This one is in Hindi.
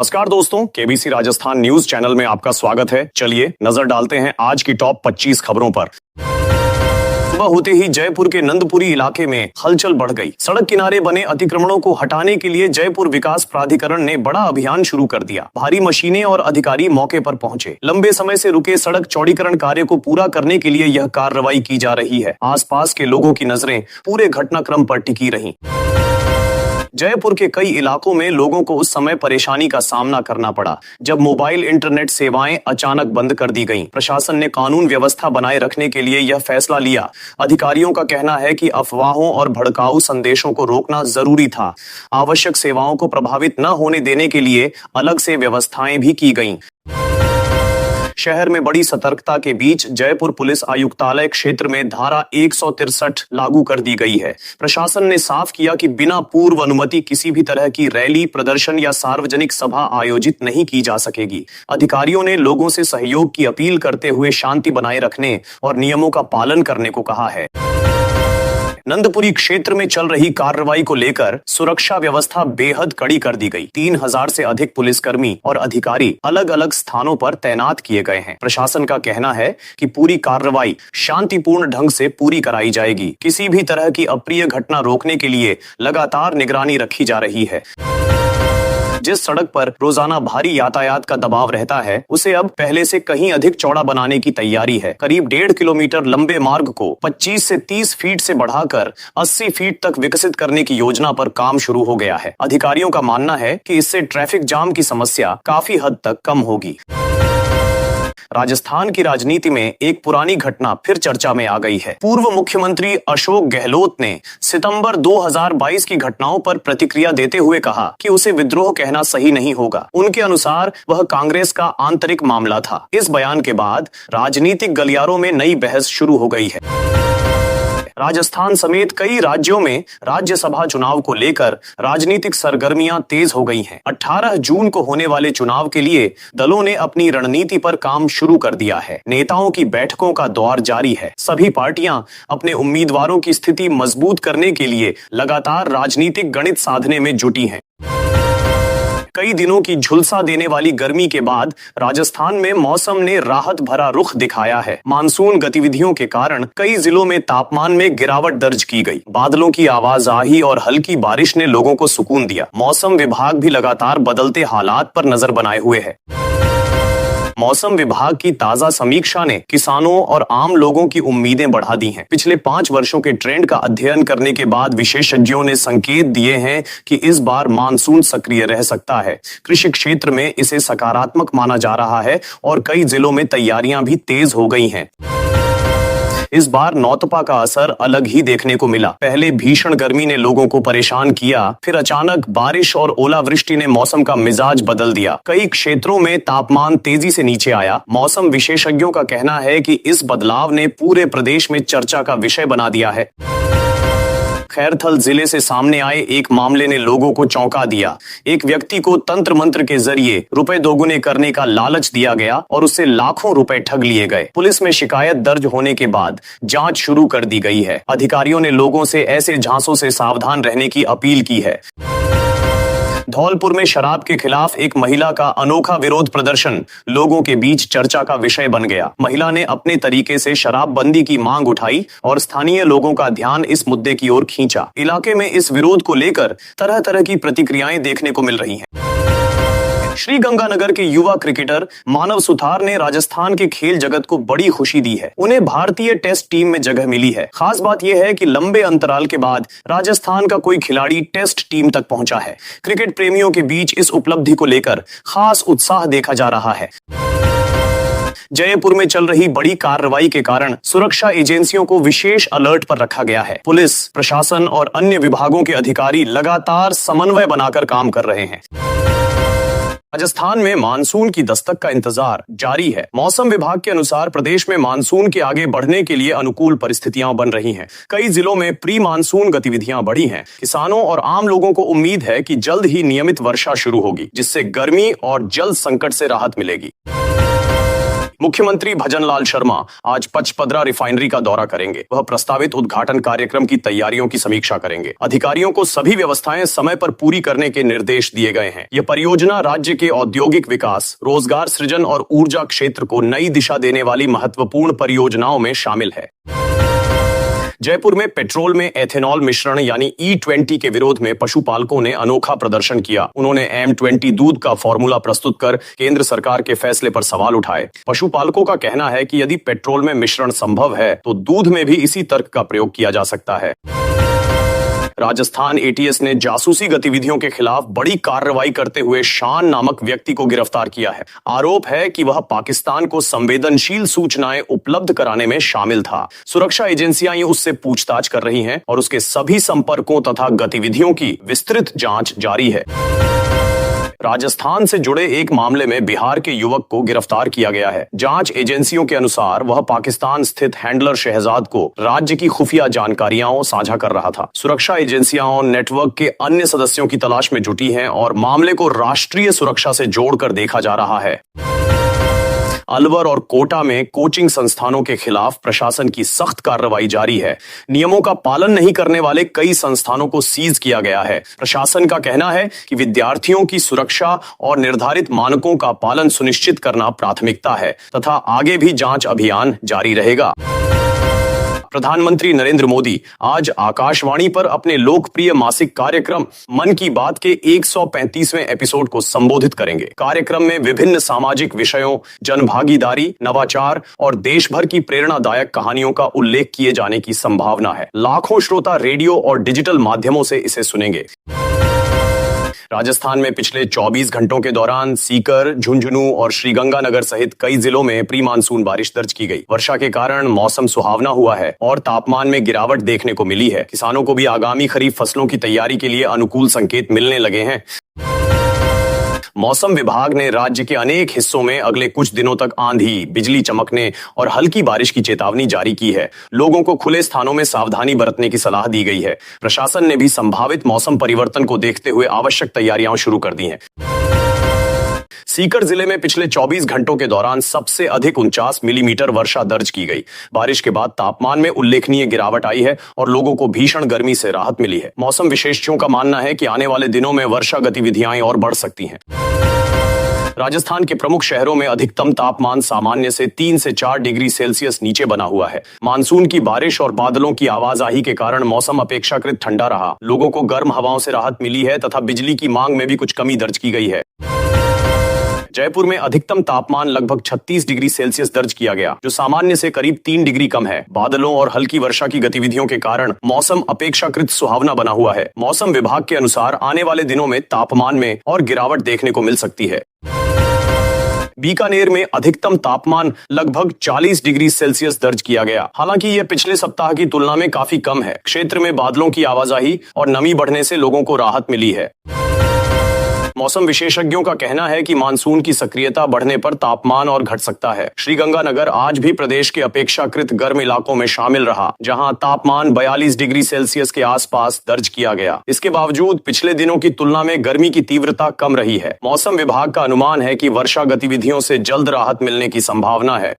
नमस्कार दोस्तों, केबीसी राजस्थान न्यूज चैनल में आपका स्वागत है। चलिए नजर डालते हैं आज की टॉप 25 खबरों पर। सुबह होते ही जयपुर के नंदपुरी इलाके में हलचल बढ़ गई। सड़क किनारे बने अतिक्रमणों को हटाने के लिए जयपुर विकास प्राधिकरण ने बड़ा अभियान शुरू कर दिया। भारी मशीनें और अधिकारी मौके पर पहुंचे। लंबे समय से रुके सड़क चौड़ीकरण कार्य को पूरा करने के लिए यह कार्रवाई की जा रही है। आसपास के लोगों की नजरें पूरे घटनाक्रम पर टिकी रहीं। जयपुर के कई इलाकों में लोगों को उस समय परेशानी का सामना करना पड़ा जब मोबाइल इंटरनेट सेवाएं अचानक बंद कर दी गईं। प्रशासन ने कानून व्यवस्था बनाए रखने के लिए यह फैसला लिया। अधिकारियों का कहना है कि अफवाहों और भड़काऊ संदेशों को रोकना जरूरी था। आवश्यक सेवाओं को प्रभावित न होने देने के लिए अलग से व्यवस्थाएं भी की गईं। शहर में बड़ी सतर्कता के बीच जयपुर पुलिस आयुक्तालय क्षेत्र में धारा 163 लागू कर दी गई है। प्रशासन ने साफ किया कि बिना पूर्व अनुमति किसी भी तरह की रैली, प्रदर्शन या सार्वजनिक सभा आयोजित नहीं की जा सकेगी। अधिकारियों ने लोगों से सहयोग की अपील करते हुए शांति बनाए रखने और नियमों का पालन करने को कहा है। नंदपुरी क्षेत्र में चल रही कार्रवाई को लेकर सुरक्षा व्यवस्था बेहद कड़ी कर दी गई। 3000 से अधिक पुलिसकर्मी और अधिकारी अलग अलग स्थानों पर तैनात किए गए हैं। प्रशासन का कहना है कि पूरी कार्रवाई शांतिपूर्ण ढंग से पूरी कराई जाएगी। किसी भी तरह की अप्रिय घटना रोकने के लिए लगातार निगरानी रखी जा रही है। जिस सड़क पर रोजाना भारी यातायात का दबाव रहता है, उसे अब पहले से कहीं अधिक चौड़ा बनाने की तैयारी है। करीब 1.5 किलोमीटर लंबे मार्ग को 25 से 30 फीट से बढ़ाकर 80 फीट तक विकसित करने की योजना पर काम शुरू हो गया है। अधिकारियों का मानना है कि इससे ट्रैफिक जाम की समस्या काफी हद तक कम होगी। राजस्थान की राजनीति में एक पुरानी घटना फिर चर्चा में आ गई है। पूर्व मुख्यमंत्री अशोक गहलोत ने सितंबर 2022 की घटनाओं पर प्रतिक्रिया देते हुए कहा कि उसे विद्रोह कहना सही नहीं होगा। उनके अनुसार वह कांग्रेस का आंतरिक मामला था। इस बयान के बाद राजनीतिक गलियारों में नई बहस शुरू हो गई है। राजस्थान समेत कई राज्यों में राज्यसभा चुनाव को लेकर राजनीतिक सरगर्मियां तेज हो गई हैं। 18 जून को होने वाले चुनाव के लिए दलों ने अपनी रणनीति पर काम शुरू कर दिया है। नेताओं की बैठकों का दौर जारी है। सभी पार्टियां अपने उम्मीदवारों की स्थिति मजबूत करने के लिए लगातार राजनीतिक गणित साधने में जुटी हैं। कई दिनों की झुलसा देने वाली गर्मी के बाद राजस्थान में मौसम ने राहत भरा रुख दिखाया है। मानसून गतिविधियों के कारण कई जिलों में तापमान में गिरावट दर्ज की गई। बादलों की आवाजाही और हल्की बारिश ने लोगों को सुकून दिया। मौसम विभाग भी लगातार बदलते हालात पर नजर बनाए हुए है। मौसम विभाग की ताजा समीक्षा ने किसानों और आम लोगों की उम्मीदें बढ़ा दी हैं। पिछले 5 वर्षों के ट्रेंड का अध्ययन करने के बाद विशेषज्ञों ने संकेत दिए हैं कि इस बार मानसून सक्रिय रह सकता है। कृषि क्षेत्र में इसे सकारात्मक माना जा रहा है और कई जिलों में तैयारियां भी तेज हो गई हैं। इस बार नौतपा का असर अलग ही देखने को मिला। पहले भीषण गर्मी ने लोगों को परेशान किया, फिर अचानक बारिश और ओलावृष्टि ने मौसम का मिजाज बदल दिया। कई क्षेत्रों में तापमान तेजी से नीचे आया। मौसम विशेषज्ञों का कहना है कि इस बदलाव ने पूरे प्रदेश में चर्चा का विषय बना दिया है। खैरथल जिले से सामने आए एक मामले ने लोगों को चौंका दिया। एक व्यक्ति को तंत्र मंत्र के जरिए रुपए दोगुने करने का लालच दिया गया और उससे लाखों रुपए ठग लिए गए। पुलिस में शिकायत दर्ज होने के बाद जांच शुरू कर दी गई है। अधिकारियों ने लोगों से ऐसे झांसों से सावधान रहने की अपील की है। धौलपुर में शराब के खिलाफ एक महिला का अनोखा विरोध प्रदर्शन लोगों के बीच चर्चा का विषय बन गया। महिला ने अपने तरीके से शराबबंदी की मांग उठाई और स्थानीय लोगों का ध्यान इस मुद्दे की ओर खींचा। इलाके में इस विरोध को लेकर तरह तरह की प्रतिक्रियाएं देखने को मिल रही हैं। श्रीगंगानगर के युवा क्रिकेटर मानव सुथार ने राजस्थान के खेल जगत को बड़ी खुशी दी है। उन्हें भारतीय टेस्ट टीम में जगह मिली है। खास बात यह है कि लंबे अंतराल के बाद राजस्थान का कोई खिलाड़ी टेस्ट टीम तक पहुंचा है। क्रिकेट प्रेमियों के बीच इस उपलब्धि को लेकर खास उत्साह देखा जा रहा है। जयपुर में चल रही बड़ी कार्रवाई के कारण सुरक्षा एजेंसियों को विशेष अलर्ट पर रखा गया है। पुलिस, प्रशासन और अन्य विभागों के अधिकारी लगातार समन्वय बनाकर काम कर रहे हैं। राजस्थान में मानसून की दस्तक का इंतजार जारी है। मौसम विभाग के अनुसार प्रदेश में मानसून के आगे बढ़ने के लिए अनुकूल परिस्थितियां बन रही हैं। कई जिलों में प्री मानसून गतिविधियां बढ़ी हैं। किसानों और आम लोगों को उम्मीद है कि जल्द ही नियमित वर्षा शुरू होगी, जिससे गर्मी और जल संकट से राहत मिलेगी। मुख्यमंत्री भजनलाल शर्मा आज पचपदरा रिफाइनरी का दौरा करेंगे। वह प्रस्तावित उद्घाटन कार्यक्रम की तैयारियों की समीक्षा करेंगे। अधिकारियों को सभी व्यवस्थाएं समय पर पूरी करने के निर्देश दिए गए हैं। यह परियोजना राज्य के औद्योगिक विकास, रोजगार सृजन और ऊर्जा क्षेत्र को नई दिशा देने वाली महत्वपूर्ण परियोजनाओं में शामिल है। जयपुर में पेट्रोल में एथेनॉल मिश्रण यानी E20 के विरोध में पशुपालकों ने अनोखा प्रदर्शन किया। उन्होंने M20 दूध का फॉर्मूला प्रस्तुत कर केंद्र सरकार के फैसले पर सवाल उठाए। पशुपालकों का कहना है कि यदि पेट्रोल में मिश्रण संभव है तो दूध में भी इसी तर्क का प्रयोग किया जा सकता है। राजस्थान ATS ने जासूसी गतिविधियों के खिलाफ बड़ी कार्रवाई करते हुए शान नामक व्यक्ति को गिरफ्तार किया है। आरोप है कि वह पाकिस्तान को संवेदनशील सूचनाएं उपलब्ध कराने में शामिल था। सुरक्षा एजेंसियां उससे पूछताछ कर रही हैं और उसके सभी संपर्कों तथा गतिविधियों की विस्तृत जांच जारी है। राजस्थान से जुड़े एक मामले में बिहार के युवक को गिरफ्तार किया गया है। जांच एजेंसियों के अनुसार वह पाकिस्तान स्थित हैंडलर शहजाद को राज्य की खुफिया जानकारियां साझा कर रहा था। सुरक्षा एजेंसियां नेटवर्क के अन्य सदस्यों की तलाश में जुटी हैं और मामले को राष्ट्रीय सुरक्षा से जोड़कर देखा जा रहा है। अलवर और कोटा में कोचिंग संस्थानों के खिलाफ प्रशासन की सख्त कार्रवाई जारी है। नियमों का पालन नहीं करने वाले कई संस्थानों को सीज किया गया है। प्रशासन का कहना है कि विद्यार्थियों की सुरक्षा और निर्धारित मानकों का पालन सुनिश्चित करना प्राथमिकता है तथा आगे भी जांच अभियान जारी रहेगा। प्रधानमंत्री नरेंद्र मोदी आज आकाशवाणी पर अपने लोकप्रिय मासिक कार्यक्रम मन की बात के 135वें एपिसोड को संबोधित करेंगे। कार्यक्रम में विभिन्न सामाजिक विषयों, जनभागीदारी, नवाचार और देश भर की प्रेरणादायक कहानियों का उल्लेख किए जाने की संभावना है। लाखों श्रोता रेडियो और डिजिटल माध्यमों से इसे सुनेंगे। राजस्थान में पिछले 24 घंटों के दौरान सीकर, झुंझुनू और श्रीगंगानगर सहित कई जिलों में प्री मानसून बारिश दर्ज की गई। वर्षा के कारण मौसम सुहावना हुआ है और तापमान में गिरावट देखने को मिली है। किसानों को भी आगामी खरीफ फसलों की तैयारी के लिए अनुकूल संकेत मिलने लगे हैं। मौसम विभाग ने राज्य के अनेक हिस्सों में अगले कुछ दिनों तक आंधी, बिजली चमकने और हल्की बारिश की चेतावनी जारी की है। लोगों को खुले स्थानों में सावधानी बरतने की सलाह दी गई है। प्रशासन ने भी संभावित मौसम परिवर्तन को देखते हुए आवश्यक तैयारियां शुरू कर दी हैं। सीकर जिले में पिछले 24 घंटों के दौरान सबसे अधिक 49 मिलीमीटर वर्षा दर्ज की गई। बारिश के बाद तापमान में उल्लेखनीय गिरावट आई है और लोगों को भीषण गर्मी से राहत मिली है। मौसम विशेषज्ञों का मानना है कि आने वाले दिनों में वर्षा गतिविधियां और बढ़ सकती हैं। राजस्थान के प्रमुख शहरों में अधिकतम तापमान सामान्य से 3 से 4 डिग्री सेल्सियस नीचे बना हुआ है। मानसून की बारिश और बादलों की आवाजाही के कारण मौसम अपेक्षाकृत ठंडा रहा। लोगों को गर्म हवाओं से राहत मिली है तथा बिजली की मांग में भी कुछ कमी दर्ज की गई है। जयपुर में अधिकतम तापमान लगभग 36 डिग्री सेल्सियस दर्ज किया गया, जो सामान्य से करीब 3 डिग्री कम है। बादलों और हल्की वर्षा की गतिविधियों के कारण मौसम अपेक्षाकृत सुहावना बना हुआ है। मौसम विभाग के अनुसार आने वाले दिनों में तापमान में और गिरावट देखने को मिल सकती है। बीकानेर में अधिकतम तापमान लगभग 40 डिग्री सेल्सियस दर्ज किया गया। हालांकि यह पिछले सप्ताह की तुलना में काफी कम है। क्षेत्र में बादलों की आवाजाही और नमी बढ़ने से लोगों को राहत मिली है। मौसम विशेषज्ञों का कहना है कि मानसून की सक्रियता बढ़ने पर तापमान और घट सकता है। श्रीगंगानगर आज भी प्रदेश के अपेक्षाकृत गर्म इलाकों में शामिल रहा, जहां तापमान 42 डिग्री सेल्सियस के आसपास दर्ज किया गया। इसके बावजूद पिछले दिनों की तुलना में गर्मी की तीव्रता कम रही है। मौसम विभाग का अनुमान है कि वर्षा गतिविधियों से जल्द राहत मिलने की संभावना है।